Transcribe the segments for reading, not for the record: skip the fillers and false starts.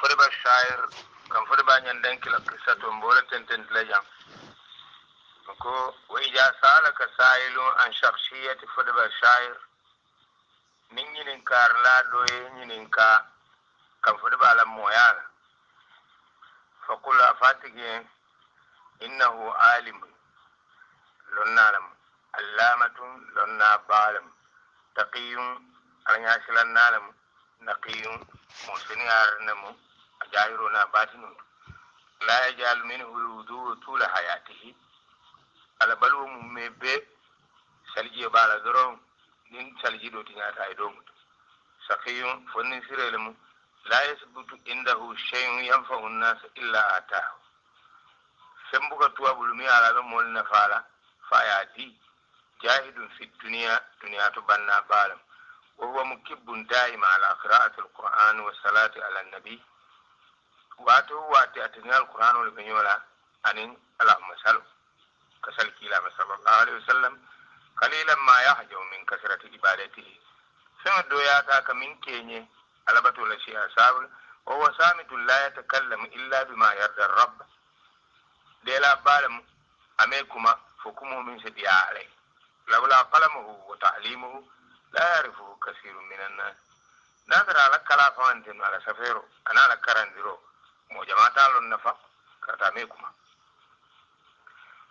فربا الشاعر كان فربا نندن كلا قصة مبولة تنتن لجام وإذا سألك سائل عن شخصية فربا الشاعر نين إنكار لا دوي نين إنكار كان فربا لمويانا فقل أفاتك إنه عالم لنا لم علامة لنا بالم تقي أرنياسل النالم نقي محسن أرنم أجاهرنا باطن لا يجعل منه الوضوء طول حياته على بلو مبه سلجي بالا درون نين سلجي دوتي ناتا يدوم سقي فنن سيرلم لا يثبت عنده شيء ينفع الناس إلا آتاه سمبوك توابل مي على مول نفالا فاياتي جاهد في الدنيا دنيا تبنى بالم وهو مكب دائم على قراءة القرآن والصلاة على النبي واتي أتنى القرآن والبنيولا أن اللهم صل كسل كلام صلى الله عليه وسلم قليلا ما يحجو من كثرة عبادته ثم دوياتا من كيني على بطول شيء سابل وهو صامت لا يتكلم إلا بما يرضى الرب ديلا بالم أميكما فكمه من سديا عليه لولا قلمه وتعليمه لا يعرفه كثير من الناس نادر على كلا فانتن على سفيرو أنا على كرندرو موجمات على النفق كتاميكما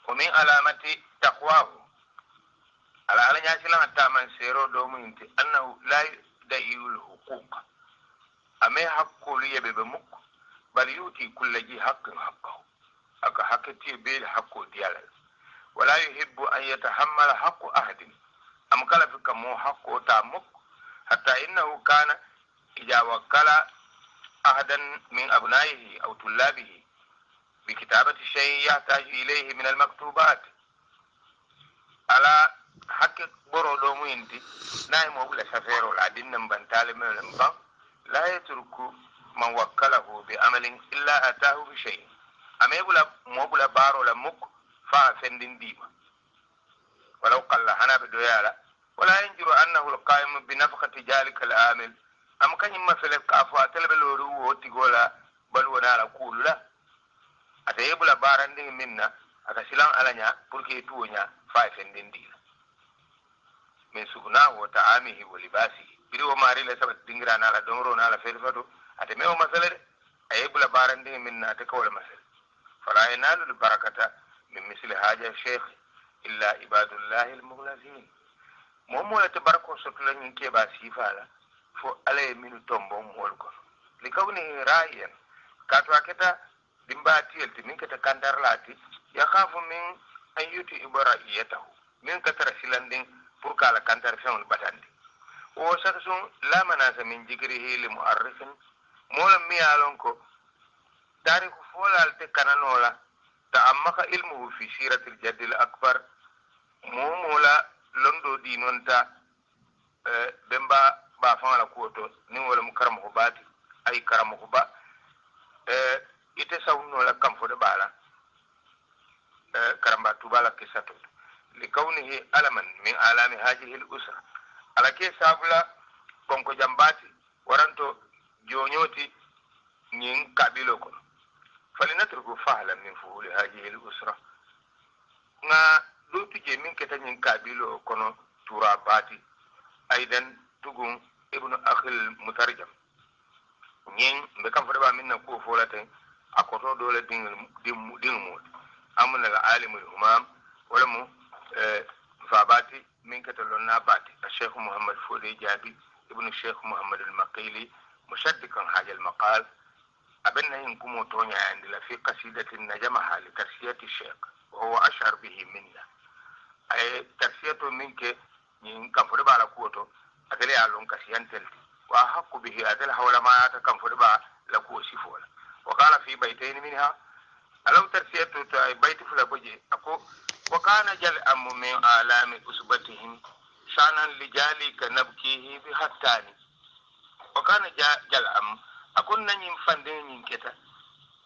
ومن علامة تقواه على على ناسلا التامن سيرو دومينت أنه لا يدعي الحقوق أمي حقه لي بمك بل يؤتي كل جي حق حقه أك حقتي بيل حقه ديالا ولا يحب أن يتحمل حق أحد أم كلا فيك مو حقه تامك حتى إنه كان إذا وكل أحدا من أبنائه أو طلابه بكتابة شيء يحتاج إليه من المكتوبات على حق برو دومينتي نايم وبلا سفير العدين نبنتال من الانبان لا يترك من وكله بعمل إلا أتاه بشيء أما يقول موبلا بارو لمك فافندين ديما ولو قال حنا بدويالا ولا ينجر أنه القائم بنفقة ذلك العامل أم كان يما في الكافة تلبلورو وتقولا بل ونالا كول لا أتيبلا باراندين منا أتسلام على بركي تونا فافندين ديما من سكناه وطعامه ولباسه بيرو ماري لسبب دينغرانا على دمرو على فيرفتو أتميو مثلا أيبلا باراندين منا تكول مثلا فلا ينال البركة من مثل هذا الشيخ إلا عباد الله المخلصين مومو يتبركو سطلن ينكي باسيفالا فو علي من تومبو مولكو لكونه رايا كاتوا كتا دمباتي التمين كتا كاندر لاتي يخاف من أن يتي إبرائيته من كتر سيلاندين بركا لكاندر فيون البتاندي وشخص لا مناس من ذكره لمؤرخ مولا ميالونكو تاريخ فولا التكنانولا تعمق علمه في سيرة الجد الأكبر مولا لندو دينونتا بمبا بافان لكوتو نيولا مكرم خباتي أي كرم خبا يتساونو لكم فدبالا كرم باتوبالا كساتو لكونه ألما من آلام هذه الأسرة على كي سابلا بونكو جامباتي ورانتو جونيوتي نين كابيلوكو فلنترك فهلا من فهول هذه الأسرة نا دوتي جمين كتنين كابيلو كونو تراباتي أيضا تقوم ابن أخي المترجم نين بكم فربا منا كو فولتين أكوتو دولة دين موت أمن العالم الهمام ولمو فاباتي من كتلونا باتي الشيخ محمد فودي جابي ابن الشيخ محمد المقيلي مشدقا هذا المقال أبنى ينكم تونيا عند في قصيدة نجمها لترسية الشيخ وهو أشعر به منا أي ترسية منك ينكم فربا على كوتو أدلي علون كسيان تلتي وأحق به أدل حول ما يتكم فربا لكو سفولا وقال في بيتين منها ألو ترسية بيت فلبجي أكو وكان جل أم من آلام أسبتهم شانا لجالي كنبكيه بحتاني وكان جل أم أكون نين فندين كتا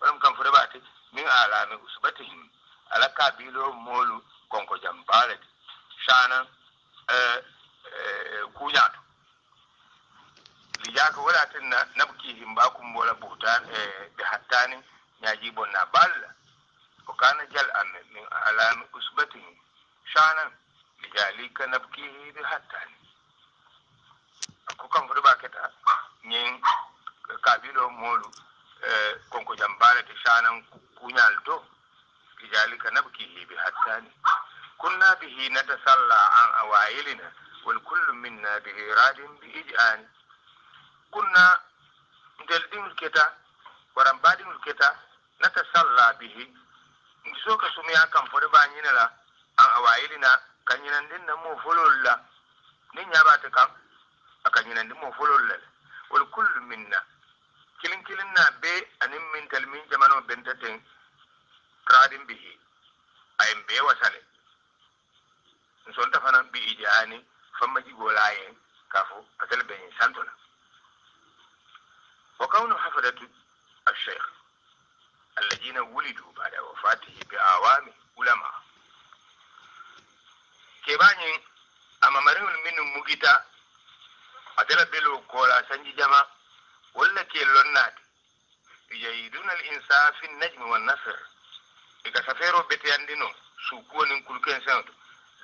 ولم كان فرباتي من آلام أسبتهم على كابيلو مولو كونكو جمبالت شانا كونياتو لجاك ولا تنا نبكيهم باكم ولا بوت بحتان يجيبنا بال وكان جلءا من أعلام أسبته شانا لذلك نبكيه بحتان أكو كم فربا كتا نين كابيلو مولو كونكو جنبالة شانا كونيالتو لذلك نبكيه بحتان كنا به نتسلى عن أوائلنا والكل منا به راد بإجآن كنا ندلدين الكتا ورمبادين الكتا نتسلى به نسوك سميا كم فربانينا لا عن أوائلنا كان ينندن نمو فلول لا نيابات كم أكان ينندن مو فلول لا والكل منا كلنا بي أنم من تلمين جمانو بنتتين راد به أيم بي وسالي نسولت فانا بإجآني فما جيغولاين كافو أتل بين سانتونا وكون حفظة الشيخ الذين ولدوا بعد وفاته بأعوام علماء كيباني أما مريم من مجيتا أتل بلو كولا سنجي جما ولا كيلونات يجيدون الإنسان في النجم والنصر إذا سفيروا بتياندينو سوكون كل كين سنتو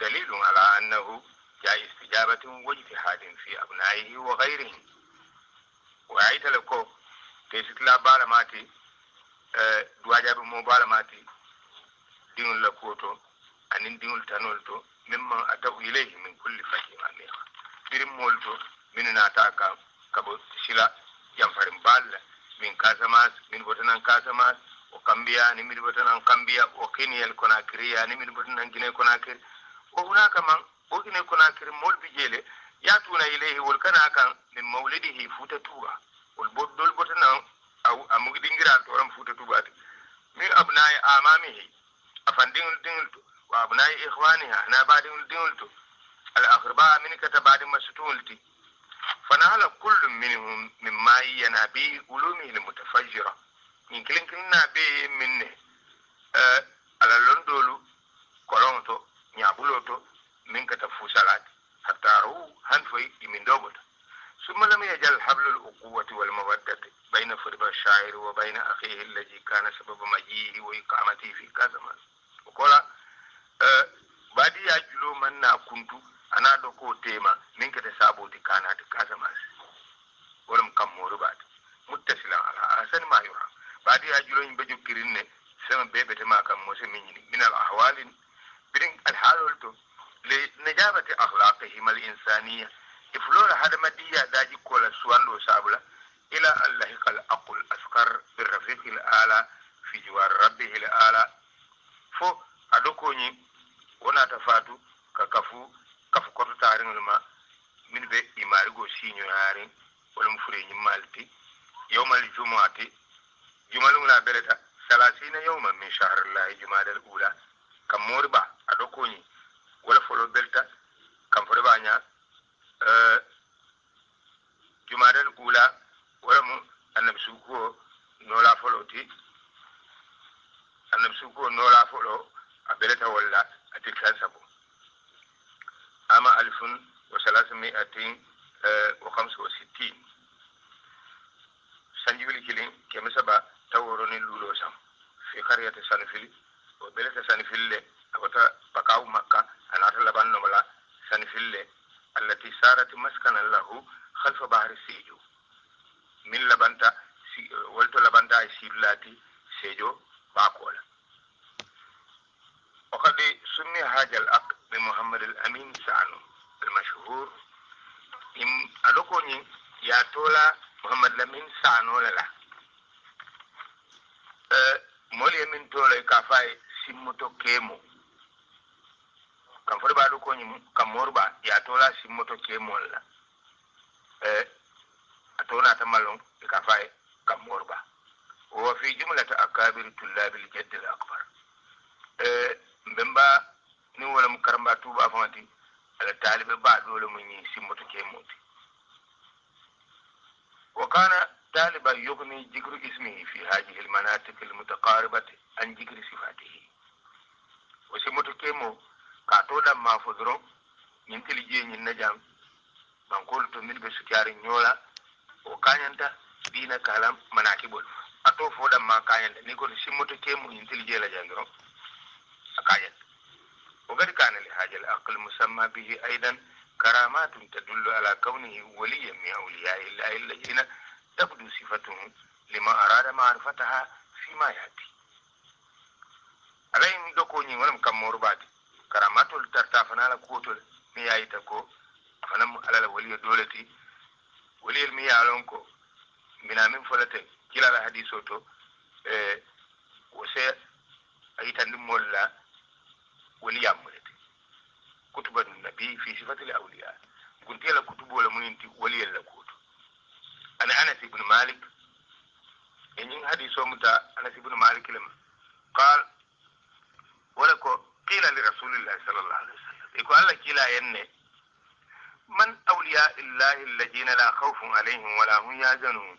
دليل على أنه جاء استجابة واجتهاد في أبنائه وغيرهم وعيت لكو تيسك لا بالماتي دواجاب مو بالماتي دين لكوتو أن دين تنولتو مما أتوا إليه من كل فجر عميق برم مولتو من ناتاكا كبو سلا ينفرم بال من كاسماس من بطنان كاسماس وكامبيا من بطنان كامبيا وكينيا الكوناكريا من بطنان كينيا كوناكري وهناك من وكينيا كوناكري مول بجيلي ياتون إليه والكنا كان من مولده فوتتوا والبدل بطنان أو أمغدينغرال تورم فوتتوا من أبناء آمامه أفندين دينلتو وأبناء إخوانها أنا بعدين دينلتو الأقرباء من كتباد مسطولتي فنال كل منهم مما ينابي علومه المتفجرة من كلنا به منه على لندولو كولونتو نيابولوتو من كتفوسالات حتى رو هنفي من دوبت ثم لم يجل حبل الأخوة والمودة بين فرب الشاعر وبين أخيه الذي كان سبب مجيئه وإقامته في كازمان وقال بعد يجلو من كنت أنا دوكو تيما من كتسابوتي كانت كازمان ولم كمور بعد متصلا على أحسن ما يرى بعد يجلو ينبجو كرين سما بيبت ما كان موسمين من الأحوال برين الحال ولتو لنجابة أخلاقهم الإنسانية إفلور هذا مدية داجي كولا سوان سابلا إلى أن لحق الأقل أسكر بالرفيق الآلة في جوار ربه الآلة فو أدوكوني ونا تفاتو ككفو كتو تارين الماء من بي إمارغو سينيو هارين ولمفرين مالتي يوم الجمعة جمعة لا بلتا 30 يوما من شهر الله جمعة الأولى كموربا أدوكوني ولا فلو بلتا كم فربانيا جمعة الأولى ولا النبي سوكو نولا فلوتي النبي سوكو نولا فلو أبلتا ولا أتكسان سبو أما 1365 سنجيبلي كيلين كمسبا توروني لولو سام في قرية سانفيل وبلتا سانفيل أبتا بقاو مكة أنا أتلبان نملا سانفيل التي صارت مسكنا له خلف بحر سيجو من لبنتا ولتو لبنتا سيبلاتي سيجو باكولا وقد سمي هذا الأق بمحمد الأمين سانو المشهور إم أدوكوني يا تولا محمد الأمين سانو للا مولي من تولا كافاي سيموتو كيمو كم فربا أدوكوني كموربا يا تولا سيموتو كيمو للا أتونا تمالون كافاي كموربا وفي جملة أكابر طلاب الجد الأكبر mbemba ni wala mukaramba tuba fanti ala talibe ba dole mun yi simmoto ke moti وكان طالبا يغني ذكر اسمه في هذه المناطق المتقاربة عن ذكر صفاته وسموتو كيمو كاتودا ما فدرو ننتلي جي نجام بانكول تو ميل بسكاري نيولا وكانيانتا dina kalam manakibul ato foda ma kayan ni ko simmoto temu intelligent la jangro akayen وقد كان لهذا العقل مسمى به أيضا كرامات تدل على كونه وليا من أولياء الله الذين تبدو صفتهم لما أراد معرفتها فيما يأتي عليهم دكوني ولم كموربات كرامات ترتافنا لكوتل ميايتكو فنم على الولي دولتي ولي الميالونكو من فلتين كلا الحديثوتو وسي أيتان مولا ولي أمرتي كتب النبي في صفة الأولياء كنت يلا كتب ولا منتي ولي لكوت أنا أنس بن مالك إن حديث متى أنس بن مالك لما قال ولكو قيل لرسول الله صلى الله عليه وسلم يقول الله كلا إن من أولياء الله الذين لا خوف عليهم ولا هم يحزنون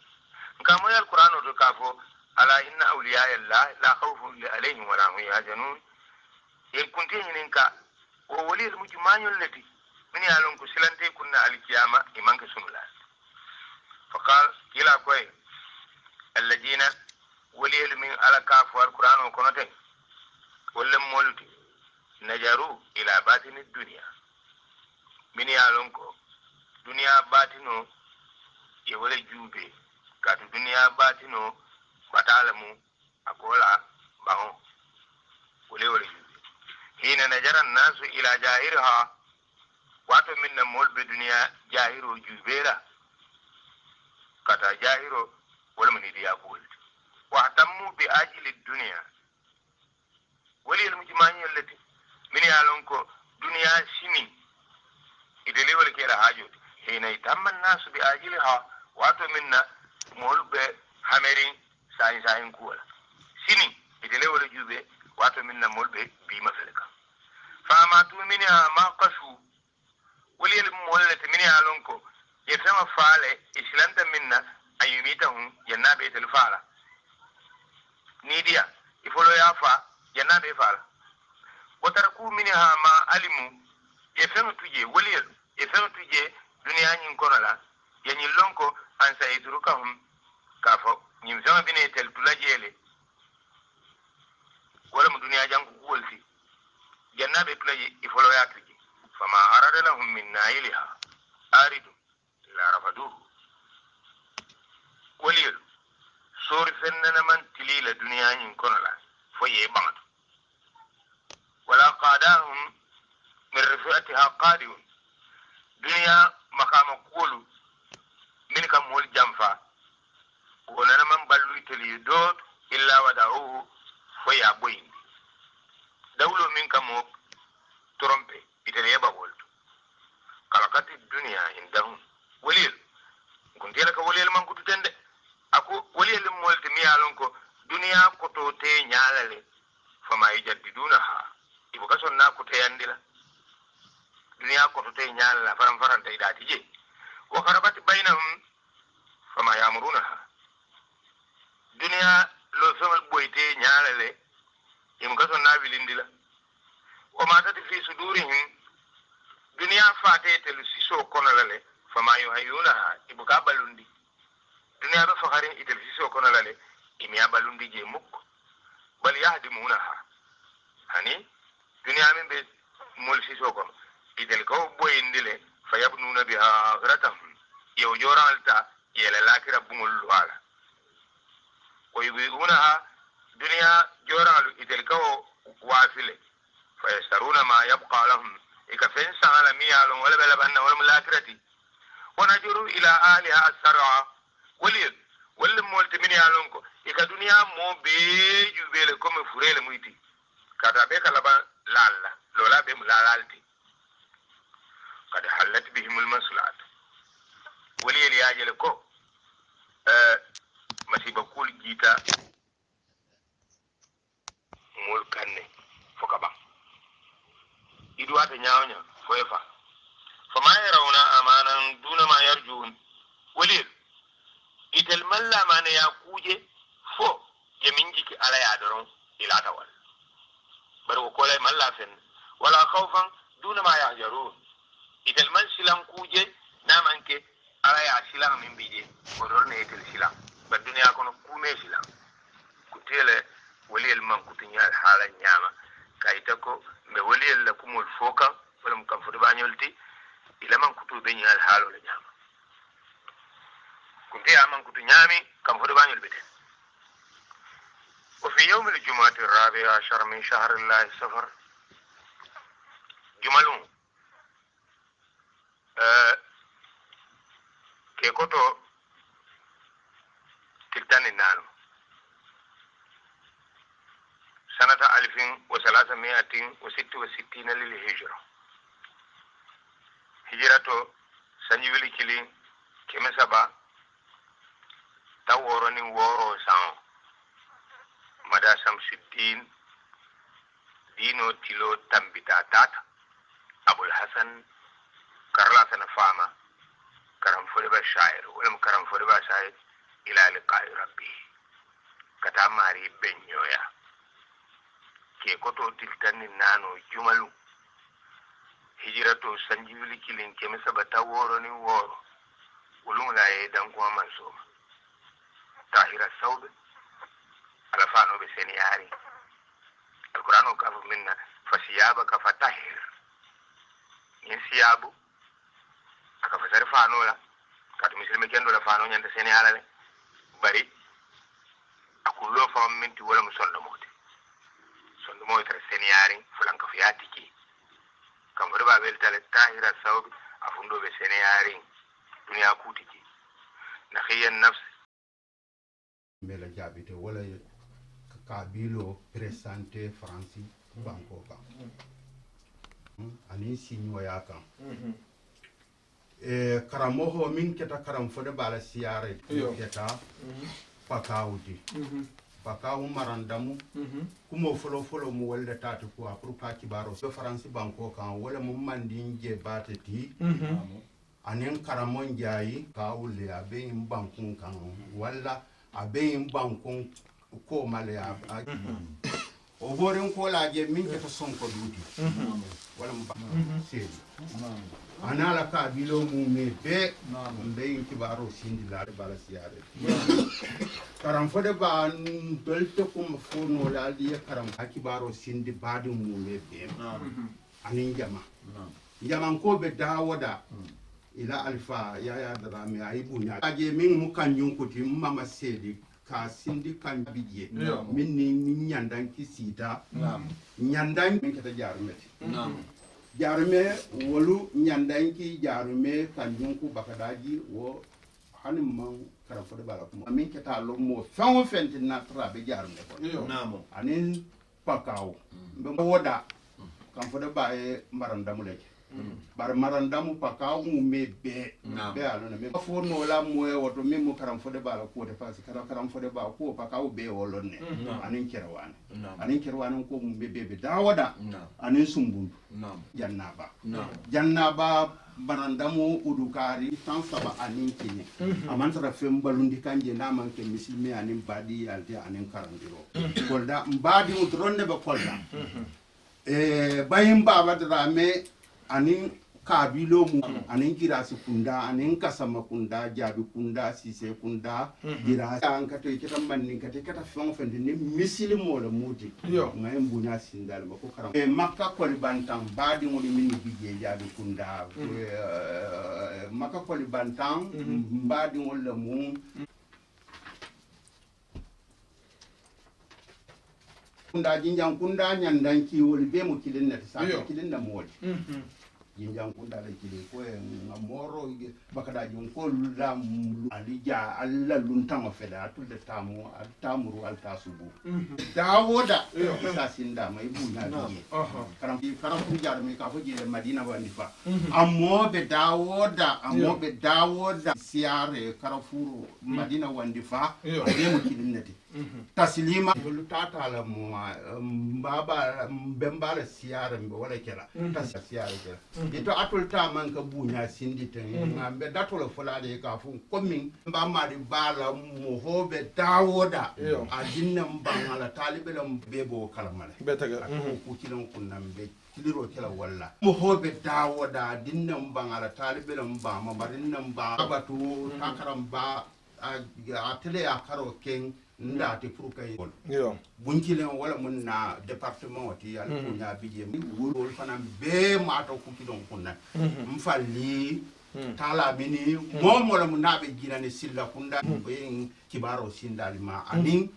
كما القرآن وتكافو على إن أولياء الله لا خوف عليهم ولا هم يحزنون إن كنت هناك وولي المجمعين التي من يعلم كسلنتي كنا القيامة إيمان كسنولا فقال كلا كوي الذين ولي من على كاف والقرآن وكنتين ولم مولتي نجروا إلى باطن الدنيا من يعلم دنيا باطنو يولي جوبي كاتو دنيا باطنو بتعلمو أقولا باهو ولي جوبي حين نجر الناس إلى جاهرها واتو من مول بدنيا جاهرو جوبيرا كتا جاهرو ولمن دي أقول واهتموا بأجل الدنيا ولي المجمعين التي من يعلمكو دنيا سمين إدلي ولكيلا حاجوت حين يتم الناس بأجلها واتو من مول بحمرين ساين كولا سمين إدلي ولجوبي واتو من مول بما فلك فأماتوا منها ما قشوا ولي المولة من يعلمكو يسمى فعل إسلامة منا أن يميتهم ينابي الفعل نيديا يفولو يافا ينابي فعل وتركوا منها ما علموا يفهم تجي ولي يفهم تجي دنيا ينكرلا ينيلونكو أن سيتركهم كافو نيمزما بني تلتلاجيلي ولا من دنيا جانكو قولتي جنابي تلاجي يفولو ياترجي فما أراد لهم من نائلها آرد لا رفضوه وليل سور فننا من تليل دنيا ينكرلا فيه بعض ولا قاداهم من رفعتها قادون دنيا مقام قولوا من كمول جنفا وننا من بلوي تلي دوت إلا ودعوه فيا بوين دولو من كموك ترمبي إتلي بقولت خلقت الدنيا عندهم وليل كنت لك وليل من كنت تند أكو وليل مولت ميالونكو دنيا كتو تي نيالالي فما يجددونها ibuka sonna ko tayandila dunya ko to tay nyaala faram tay dati je wa kharabat bainahum fama ya'murunaha dunya lo somal boyte nyaala le ibuka sonna bilindila wa ma tati fi sudurihim dunya faate tel siso kono lale fama yuhayyunaha ibuka balundi dunya ba fakharin itel siso kono lale imiya balundi je mukk bal yahdimunaha hani dunia min be mol siso ko idel ko boyindile fayabnuna biha akhratahum yow joralta yela lakira bungul wala ko yubiunaha dunia joralu idel ko wafile fayastaruna ma yabqa lahum ikafen sala miyalun wala bala banna wala lakirati wanajuru ila aliha asra wal multimini alonko ika dunia mo be jubele comme furele muiti kada be kalaba lalla lola be mulalalti قد حلت بهم المصلحة ولي الياجل كو مسيبا كل جيتا مول كاني فكبا إدوات نياونيا فويفا فما يرون أمانا دون ما يرجون ولي إتل ملا ما نياكوجي فو يمينجيك على يادرون إلا تول بل كولay man la fen wala khawfan duna ma yahjarun itel man silan kuje namanke ala ya silang min bije ko dorne etel silang ba duniya kono kume silang kutele waliyel man kutunya hala nyama kayita ko be waliyel la kumul foka wala mu kam fudu bañolti ila man kutu be nyal halo la nyama kunti aman kutu nyami kam fudu bañol bete وفي يوم الجمعة 14 من شهر الله صفر جملون كيكوتو تلتان النانو سنة 1366 للهجرة هجرة سنجولي كلي كمسابا تاوروني وورو ساو مدى شمس الدين دينو تلو تنبتا تاتا أبو الحسن كرلاسنا فاما كرم فربا شاعر ولم كرم فربا شاعر إلى لقاء ربي كتا ماري بنيويا كي كتو تلتاني نانو جملو هجرتو سنجيولي كيلين كمي سبتا ووروني وورو ولون لا يدنكو منصوم طاهر الثوب على فانو بسنياري القرآن كافو منا فسيابك فتحر ينسيابو akafasari fano la katu misilime kendo la fano nyanda sene alale bari akullo fa minti wala musondo mote tra seniari fulanka fiatiki kam riba bel tale tahira sawbi afundo be seniari dunya kutiki nakhiyan nafs mela jabite wala kabilo presente franci banko kan ani sinyo yaka karamoho min keta karam fode bala siare keta pakawdi pakawu marandamu kumo folo mu walde tatu ko akru ka kibaro so france banko kan wala mu mandinje bateti anen karamon jayi kawule abe bankun kan wala abe bankun ko male o borin ko laje min keta sonko duti wala mu sedi anala ka bilo mu me be mbe kibaro sindi la bala siare karam fode ba dolte kum fono la di karam kibaro sindi badu mu me be anin jama ko be dawoda ila alfa ya da mi aibunya aje min mu kanjun kuti mama sedi ka sindi kan biye min ni nyandan kisita nyandan min kata jarumeti jarume wolu nyandanki jarume kanjunku bakadaji wo hanim man kara fode bala ko amin keta lo mo fanwo fenti na tra be jarume ko namo anin pakaw be woda kan fode bae marandamu leke bar marandamu pakaw mu me be alona me fo no la mo woto me mo karam fode bala ko de fasi karam fode ba ko pakaw be wolonne anin kerwane ko mu be dawoda anin sumbundu jannaba barandamu udukari tan saba anin kini amantara fem balundi kanje na manke misilme anin badi alti anin karandiro kolda mbadi udronne be kolda bayin baba drame anin kabilo mu anin girasi kunda anin kasama kunda jabi kunda sise kunda girasi an kato ikata manni kata fon fen ni misili mo la muti ngay mbunya sindal ba ko karam makka ko bantam badi mo ni min bije jabi kunda makka ko bantam badi mo la mu kunda jinjang kunda nyandan ki woli be mo kilin net sa kilin na mo jinjang kunda la kili ko ngamoro bakada jun ko lam alija alla luntama feda tulde tamuru altasubu dawoda sa sinda mai buna biye karam ku jar mi ka fo jile madina wandi fa amobe dawoda siare karafuru madina wandi fa ade mo kilinnati taslima lu tata la mo baba bembala siare mbe wala kela siare kela ito atul ta man ka bunya sindi tan ngambe datolo fulade ka fu komin ba mari bala mo hobe dawoda a jinna mbangala talibe lam bebo kalamale betaga ku kilon kunnam be kiliro kila walla mo hobe dawoda dinnan bangara talibelam ba mamarinnan ba batu takaram ba a tele ya karo ken nda te pour kay yo bunkilen wala mun na département wati al ko nya bije mi wol fanam be ma to ku kidon kunna mfalli tala bini momo la mun nabe girane silla kunda be kibaro sindali ma anin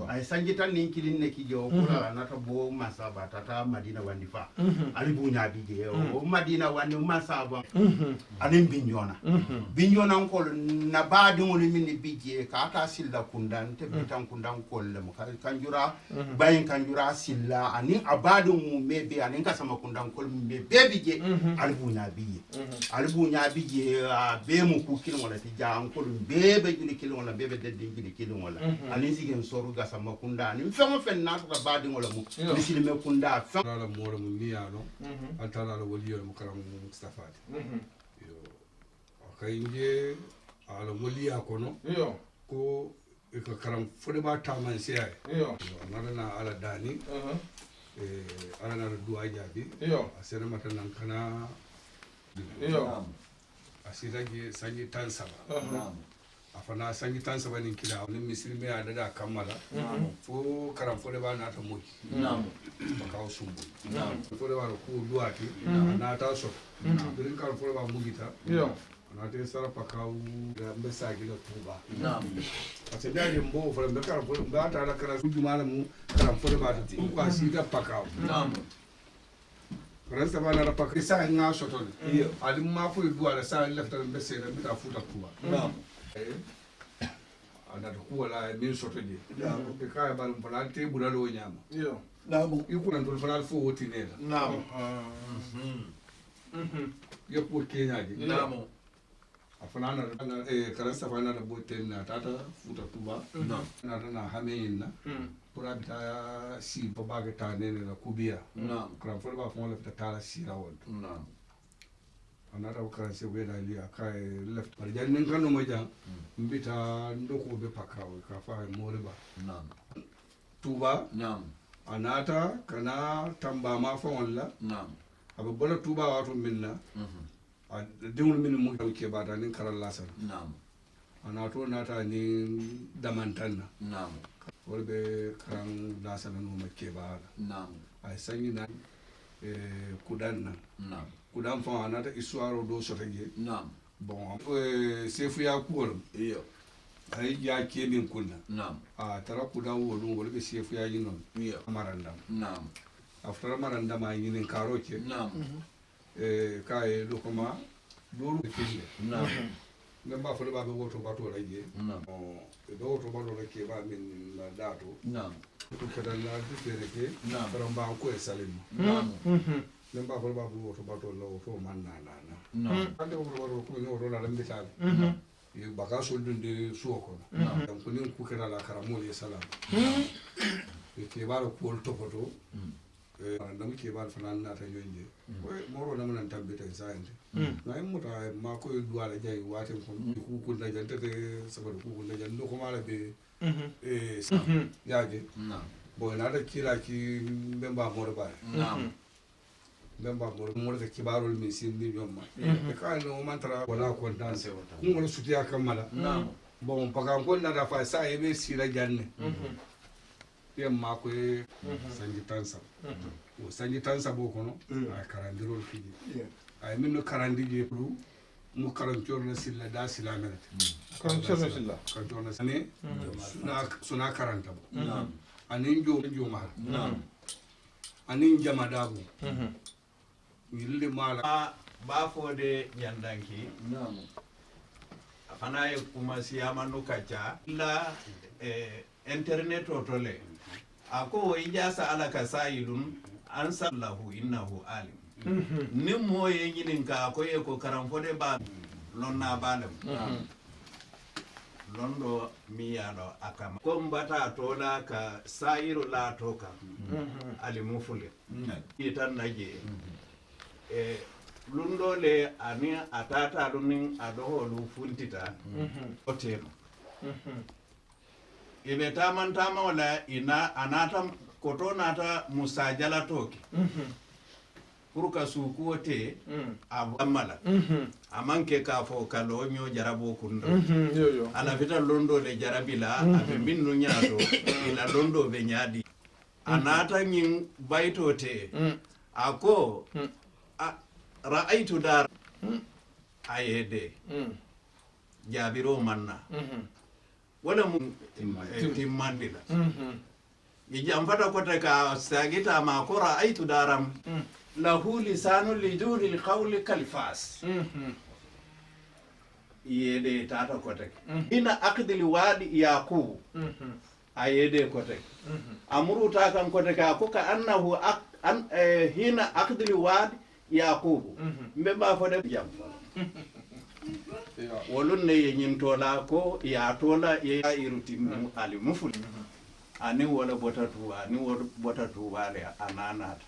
ay sangitan nin kilin ne kijo kula nata bo masaba tata madina wandifa ali bunya bije o madina wandi masaba anin binyona ko na baadi ngoni min bije ka ta silla kundan te bitan kundan kolle mo kanjura bayin kanjura silla anin abadi mu mebe anin ka sama kundan kol mebe bije ali bunya bije be mu ku kilon wala ti jaan kol bebe juli kilon wala bebe de juli kilon wala anin sigen soru ga sama kunda ni fengo fen na to baadi ngolo mu ni silime kunda fa la mo mo miyano altala la waliyo mo karam Mustafa yo kayinje ala waliya kono yo ko e ko karam fode ba taman siya yo na ala dani ala na duwa jabi yo asena mata nan kana yo asira ge sangi tansaba afana sangi tansaba ni kila ni misilme ya da kamala fo karam fode ba na ta moyi baka usumbu fode ba ko duati na ta so dirin karam fode ba mugita yo na te sara pakau mbe sagila tuba ase dali mbo fo mbe karam fode ba ta da kara jumala mu karam fode ba ta ko asida pakau Resta bana la pakri sa nga soto ni ali ma fu du ala sa lefta be se na bita futa kuwa ana to kuwa la min soto di be ka ba lu fana te bu la lo nyama iku na do fana fu woti ne la yo pour kenya di afana na karasta fana na boten na tata futa kuwa na hameyin na pura bita si baba ke ta ne la kubia kra fo ba fo la bita ta la si ra won anata ko se we la li aka left par jan nen kanu mo jang mbita ndoko be pakaw ka fa mo riba tuba anata kana tamba ma fa wala aba bola tuba wato minna a dewul min mo ke bata nin karal lasar anato nata ni damantanna wolbe karan lasana no makke ba ay sangi na kudan na kudan fa anata histoire do sotage bon sefu ya kuwol ay ya kemin kunna a tara kudan wolun wolbe sefu ya yinon marandam after marandam ay yinin karoke kay lokoma dolu kille memba fole ba woto bato raje do woto bato rake ba min na dato to kada na difere ke from ba ko salim memba fole ba woto bato lo to man na ande ko ko no ro na lambe sal e baka so dunde suoko donc ni ku kada la karamo le salam e ke ba ko to foto ndam ke ba fana na ta jonje moro na man tabbita sayande na muta ma ko duwala jay waten ko ku na jante te sabar ku na jan ko mala be yaje bo na da kila ki memba moro ba memba moro ke kibarol min sin ni nyomma e ka no mantra wala ko danse wata ngol sutiya kamala bon pagan ko na da fa sa e be sira janne ma ko sanji tansa o sanji tansa bo kono ay karandirol fiji ay min no karandije pro mu karantor na silla da silamene karantor na silla karantor na sane suna karanta bo anin jo ma anin jama dabu yille mala ba fode yandanki afana e kuma siyama no kacha la internet otole ako ijasa ala kasailun ansallahu innahu alim nim moye nyinin ka ko e ko karam fode ba lonna balem londo miyalo akama ko mbata tola ka sairu la toka alimufule itan naje lundo le ani atata lunin adoholu funtita otema ibe tama wala ina anata koto nata musajala toki pour ka sukuwo te a mala a manke ka fo ka loño jarabo kunda ala fita londo le jarabila abe minnu ñaato ila londo be ñaadi anata ñin bayto te ako ra'aytu dar ayede jaabiro manna wala mu timmandila jam fata kota ka sagita ma ko ra'aytu daram lahu lisanu liduri alqawli kalfas yede tata kota ina aqdil wadi yaqub ayede kota amuru ta kan kota ka ko ka annahu hina aqdil wadi yaqub mbeba fo de jam wolun ne yin tola ko ya tola ya iruti mu ali muful ani wala botatu ani wala botatu wale ananata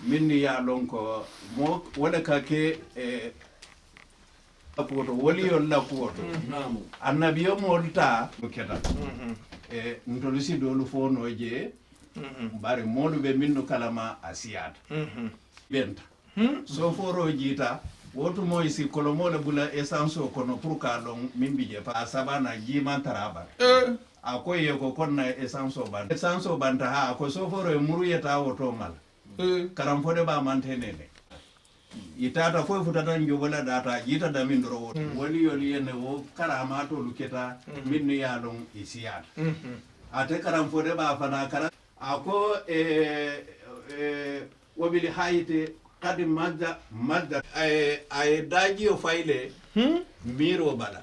minni ya lonko mo wala kake apoto woli yon la poto annabiyo molta keta ntolisi dolu fono je bare modu be minno kalama asiyata benta so foro jita wotu moy si kolomole bula essence ko no pour ka don mimbije fa sabana jiman taraba akoye ko konna essence banta ha ko soforo e muruyeta woto mal karam fode ba mantenene itata fo futata njogola data jita da min ro woli yoli ene wo karama to luketa min ya don isiyata ate karam fode ba fana kara ako wobili hayte kadi madda ay daji o fayle miro bala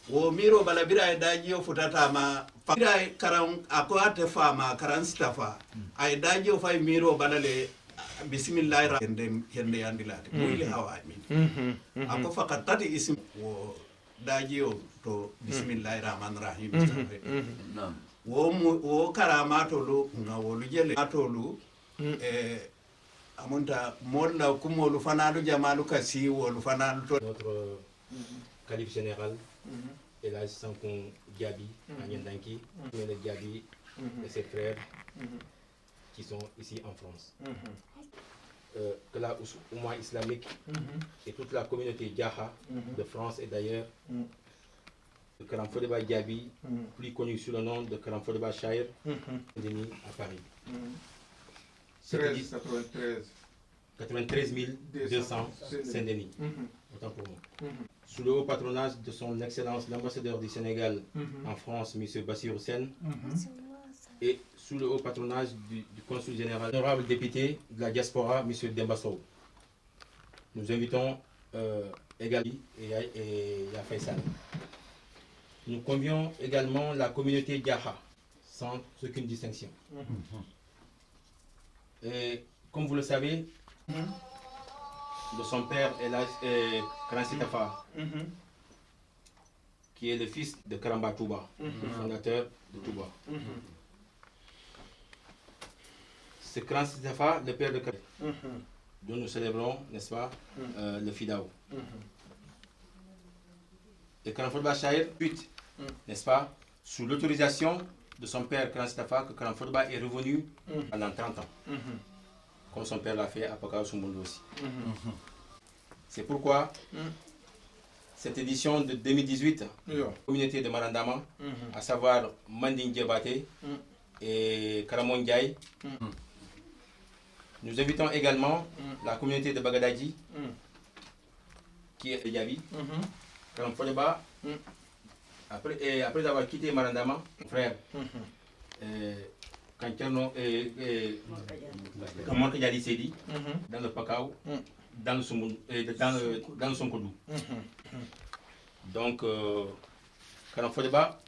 wo miro bala bira ay daji o futata ma bira karam ako ate fama karan stafa ay daji o fay miro bala le bismillahir rahmanir yende yandilate moyli hawa min ako fakat tati isim wo daji o to bismillahir rahmanir rahim wo karamato lu ngawolu jele atolu amunta molla kumolu fanalu jamalu kasi wolu fanalu to notre calife général et là Sankon Diaby Agnedanki le Diaby et ses frères qui sont ici en France que la Oumma islamique et toute la communauté Diaha de France et d'ailleurs de Karam Fodeba Diaby plus connu sous le nom de Karam Fodeba Shahir à Paris 93 200 Saint-Denis, autant pour moi. Sous le haut patronage de son Excellence l'ambassadeur du Sénégal en France, M. Bassirou Sène, et sous le haut patronage du consul général, l'honorable député de la diaspora, M. Demba Sow. Nous invitons également et la Faisal. Nous convions également la communauté Diaha, sans aucune distinction. Et comme vous le savez, de son père Karan Sitafa, qui est le fils de Karamba Touba, le fondateur de Touba. C'est Karan Sitafa, le père de Karan, dont nous célébrons, n'est-ce pas, le Fidao. Et Karam Fodeba Shahir, n'est-ce pas, sous l'autorisation de son père Karan Sitafa, que Karam Fodeba est revenu pendant 30 ans. Comme son père l'a fait à Pakao Sumbondo aussi. C'est pourquoi cette édition de 2018, communauté de Marandama, à savoir Manding Djebate et Karamon Ndiaye, nous invitons également la communauté de Bagadadji, qui est de Diaby, Karam Fodeba, après avoir quitté Marandama, mon frère, Kankerno et Kamon Kajali Sedi, dans le Pakao, dans le Sonkodou. Donc, Karam Fodeba,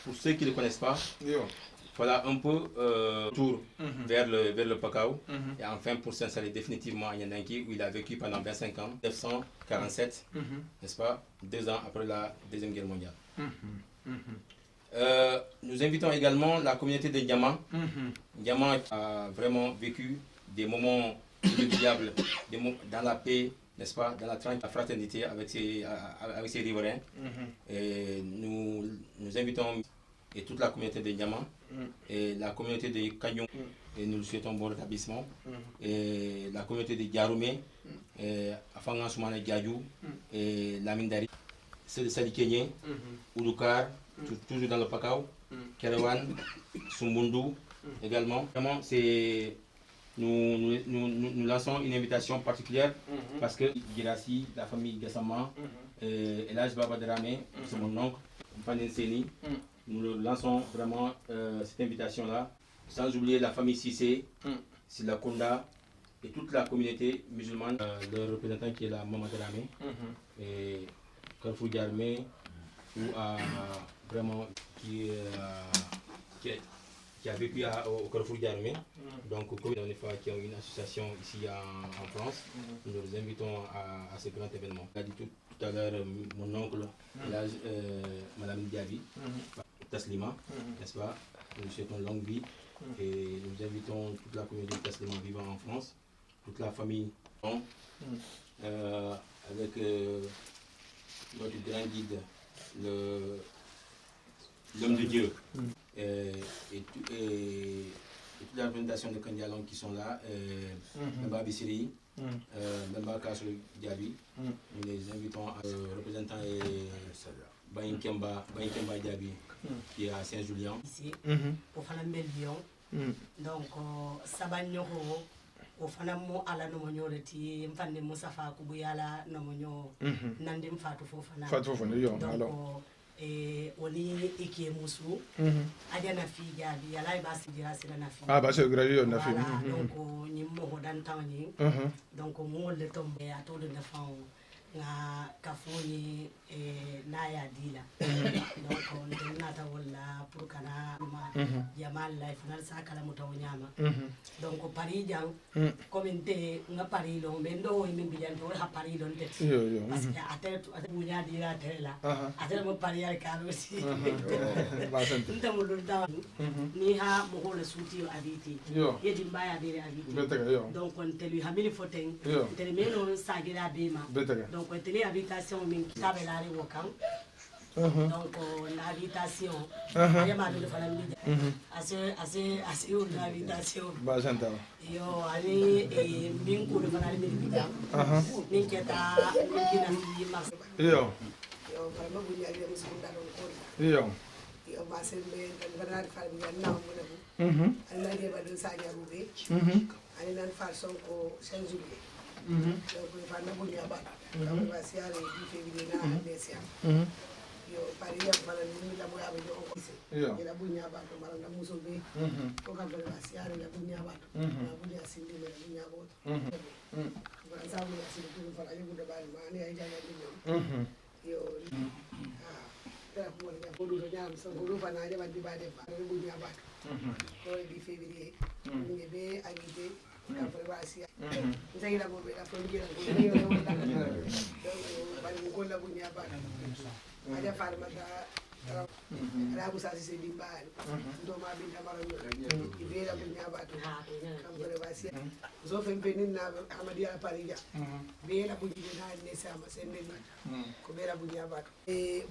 pour ceux qui ne le connaissent pas, voilà un peu tour vers le Pakao, et enfin pour s'installer définitivement à Nyandanki, où il a vécu pendant 25 ans, 1947, n'est-ce pas, 2 ans après la Deuxième Guerre mondiale. Nous invitons également la communauté de Ndiama. Ndiama a vraiment vécu des moments inoubliables dans la paix, n'est-ce pas, dans la fraternité avec ses riverains. Et nous invitons et toute la communauté de Niama et la communauté de Kanyong, et nous lui souhaitons bon rétablissement, et la communauté de Diaroumé, Afangan Soumane Diadjou, et Lamindari, c'est de Sadi Kenye, Oudoukar, toujours dans le Pakao, Kerewan, Sumbundu également. Vraiment, c'est. Nous lançons une invitation particulière parce que Girassi, la famille Gassama, Elaj Baba Dramé, c'est mon oncle, Mpanen Seni, nous lançons vraiment cette invitation-là, sans oublier la famille Sissé, Sila Konda et toute la communauté musulmane, le représentant qui est la Maman Dramé, et Carrefour Diarmé, ou vraiment qui a vécu au Carrefour Diarmé. Donc, comme on est qui ont une association ici en France, nous les invitons à ce grand événement. Il a dit tout à l'heure mon oncle, Madame Diaby, Taslima, n'est-ce pas? Nous souhaitons longue vie et nous invitons toute la communauté Taslima vivant en France, toute la famille, avec notre grand guide, l'homme de Dieu. Et toute la représentation de Kandialon qui sont là, Mbaba Bissiri, Mbaba Kassou Diaby, nous les invitons à représenter Baïnkemba Diaby qui est à Saint-Julien. Ici, pour faire un bel bion. Donc, Sabanyoko, au Fanamo ala no monyo reti, Mfande Moussafa Kubuyala no monyo, Nandim Fatou Fofana. Fatou Fofana, donc, oni ike musu aja na fi jabi yala ba si jira sila na fi ba se gradué na fi donc nyimmo ho dan tawni donc mo le tombe ya to de fa nga kafoni na ya dila donc on na ta wala pour kana ma jamal life na sa kala mutaw nyama donc Paris jang commenter nga Paris lo mendo mi bijan to ha Paris don tet parce que atet bunya dila tela atet mo Paris ya kalo si nta mo do da ni ha mo ho le suti abiti yedi mbaya be abiti donc on te lui hamili foten te meno sagira bema donc on télé habitation min kabelari wokam donc l'invitation il y a mal de faire assez une invitation ba santa yo ali min ko de faire min bidam min keta min kina fi mas yo vraiment bu ñali musu ndalo ko yo ba sen be tan bana fa bi na mo na Allah de ba do sa jarube ani nan fa son ko sen julie donc fa na bu ñaba ba siare di fe bi na amnesia yo pari ya mala ni la moya be do ko se ila bu ñaba to mala na muso be ko ka ba siare la bu ñaba to na bu ya sindi le bu ñaba to ba sa bu ya sindi ko fa ay bu da ba ma ni ay janga ni yo da ko ya ko do ñam so ko fa na jaba di ba de ba bu ñaba to ko di février ni be agité ka fa sia nzai la bo be la fa ngi la ko ni yo ba ni ko la bu ñaba aja farma da ala bu sasi se dimbali ndo ma bi damara yo ibela bu nyaba to kam gore basi zo fe benin na amadi ala parija bela bu jide na ne sama sende ni ko bela bu nyaba to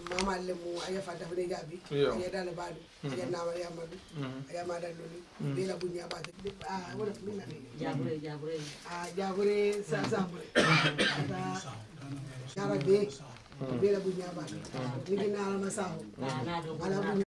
mama le mu aja fata fu de jabi aja dala badu aja na wa yamadu aja ma dal lolu bela bu nyaba to wala fu na jabure sa bure yara be bela bu nyaba ni gina ala masaho ala bu